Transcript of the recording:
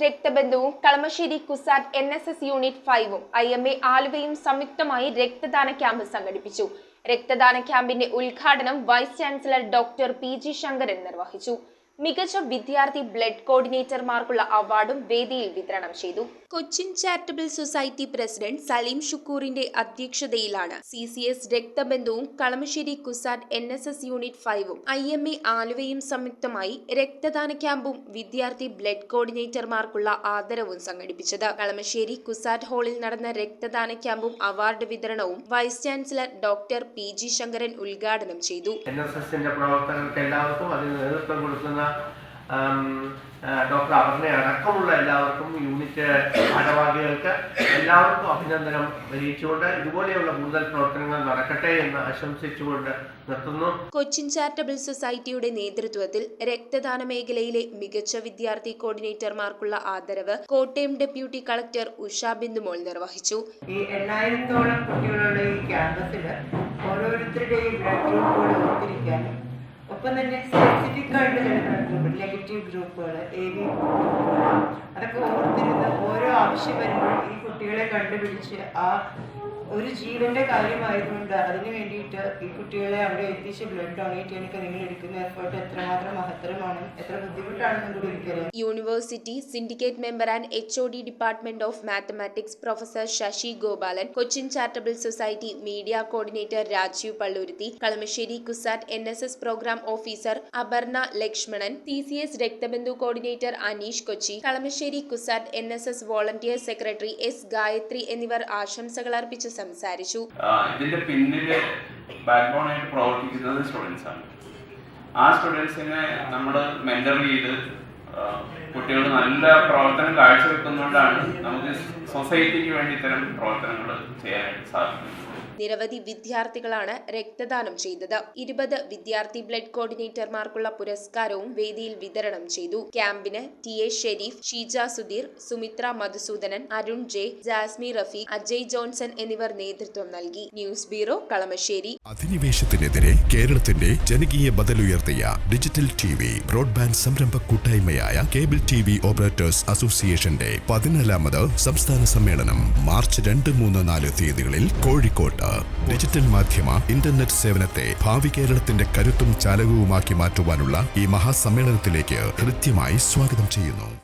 രക്തബന്ധുവും Kalamassery CUSAT NSS unit 5ഉം IMA ആലുവയും സംയുക്തമായി രക്തദാന ക്യാമ്പ് സംഘടിപ്പിച്ചു. രക്തദാന ക്യാമ്പിന്റെ ഉദ്ഘാടനം vice chancellor doctor PG Sankaran നിർവഹിച്ചു. മികച്ച വിദ്യാർത്ഥി ബ്ലഡ് കോർഡിനേറ്റർമാർക്കുള്ള അവാർഡും വേദിയിൽ വിതരണം ചെയ്തു. Cochin charitable society president Saleem ഷുക്കൂറിന്റെ അധ്യക്ഷതയിലാണ് CCS രക്തബന്ധുവും കളമശ്ശേരി കുസാറ്റ് NSS യൂണിറ്റ് 5ഉം IMA ആലുവയും സംയുക്തമായി രക്തദാന ക്യാമ്പും വിദ്യാർത്ഥി ബ്ലഡ് കോർഡിനേറ്റർമാർക്കുള്ള ആദരവും സംഘടിപ്പിച്ചത്. കളമശ്ശേരി കുസാറ്റ് ഹാളിൽ നടന്ന രക്തദാന ക്യാമ്പും അവാർഡ് വിതരണവും vice chancellor doctor PG Shankaran ഉദ്ഘാടനം ചെയ്തു. ഡോക്ടർ അപർണ അടക്കമുള്ള എല്ലാവർക്കും യൂണിറ്റ് ഭാരവാഹികൾക്ക് എല്ലാവർക്കും അഭിനന്ദനം അറിയിച്ചുകൊണ്ട് ഇതുപോലെയുള്ള കൂടുതൽ പ്രവർത്തനങ്ങൾ നടക്കട്ടെ എന്ന് ആശംസിച്ചുകൊണ്ട് നിർത്തുന്നു. കൊച്ചിൻ ചാരിറ്റബിൾ സൊസൈറ്റിയുടെ നേതൃത്വത്തിൽ രക്തദാന മേഖലയിലെ മികച്ച വിദ്യാർത്ഥി കോർഡിനേറ്റർമാർക്കുള്ള ആദരവ് കോട്ടയം ഡെപ്യൂട്ടി കളക്ടർ ഉഷ ബിന്ദുമോൾ നിർവഹിച്ചു. ഈ 8000-ഓളം കുട്ടികളുടെ ഈ ക്യാമ്പസിൽ ഓരോരുത്തരുടെയും ബ്ലഡ് ഗ്രൂപ്പുകൾ ഓർത്തിരിക്കാനും ഒപ്പം തന്നെ സ്പെസിഫിക് ആയിട്ട് ചില ബ്ലഡ് ഗ്രൂപ്പ് നെഗറ്റീവ് ഗ്രൂപ്പുകൾ AB അതൊക്കെ ഓർത്തിരുന്ന് ഓരോ ആവശ്യം വരുമ്പോഴും ഈ കുട്ടികളെ കണ്ടുപിടിച്ച് ആ ഒരു ജീവന്റെ കാര്യമായതുകൊണ്ട് അതിന് വേണ്ടിയിട്ട് ഈ കുട്ടികളെ അവിടെ എത്തിച്ച് ബ്ലഡ് ഡൊണേറ്റ് ചെയ്യാനൊക്കെ നിങ്ങൾ എടുക്കുന്ന എഫേർട്ട് എത്രമാത്രം മഹത്തരമാണ്, എത്ര ബുദ്ധിമുട്ടാണെന്നും കൂടി എനിക്കറിയാം. University syndicate member and HOD department of mathematics professor Sasi Gopalan, Cochin charitable society media coordinator Rajeev Palluruthy, Kalamassery CUSAT NSS programme officer Aparna Lakshmanan, CCS Rakthabandhu coordinator Aneesh Kochi, Kalamassery CUSAT NSS volunteer secretary S Gayathri എന്നിവർ ആശംസകൾ അർപ്പിച്ച് സംസാരിച്ചു. ഇതിന്റെ പിന്നില് ബാക്ക്ബോൺ ആയിട്ട് പ്രവർത്തിക്കുന്നത് സ്റ്റുഡൻസ് ആണ്. ആ സ്റ്റുഡൻസിനെ നമ്മൾ മെന്റർ ചെയ്ത് കുട്ടികൾ നല്ല പ്രവർത്തനം കാഴ്ചവെക്കുന്നതുകൊണ്ടാണ് നമുക്ക് സൊസൈറ്റിക്ക് വേണ്ടി ഇത്തരം പ്രവർത്തനങ്ങൾ ചെയ്യാനായിട്ട് സാധിക്കുന്നത്. നിരവധി വിദ്യാർത്ഥികളാണ് രക്തദാനം ചെയ്തത്. 20 വിദ്യാർത്ഥി ബ്ലഡ് കോർഡിനേറ്റർമാർക്കുള്ള പുരസ്കാരവും വേദിയിൽ വിതരണം ചെയ്തു. ക്യാമ്പിന് TA Shareef, Sheeja Sudheer, Sumithra Madhusoodanan, Arun J, Jasmi Rafeeq, Ajay Johnson എന്നിവർ നേതൃത്വം നൽകി. News bureau, Kalamassery. അധിനിവേശത്തിനെതിരെ കേരളത്തിന്റെ ജനകീയ ബദലുയർത്തിയ ഡിജിറ്റൽ TV ബ്രോഡ്ബാൻഡ് സംരംഭ കൂട്ടായ്മയായ കേബിൾ TV ഓപ്പറേറ്റേഴ്സ് അസോസിയേഷന്റെ 14ാമത് സംസ്ഥാന സമ്മേളനം മാർച്ച് 2, 3, 4 തീയതികളിൽ കോഴിക്കോട്ട്. ഡിജിറ്റൽ മാധ്യമ ഇന്റർനെറ്റ് സേവനത്തെ ഭാവി കേരളത്തിന്റെ കരുത്തും ചാലകവുമാക്കി മാറ്റുവാനുള്ള ഈ മഹാസമ്മേളനത്തിലേക്ക് ഹൃദ്യമായി സ്വാഗതം ചെയ്യുന്നു.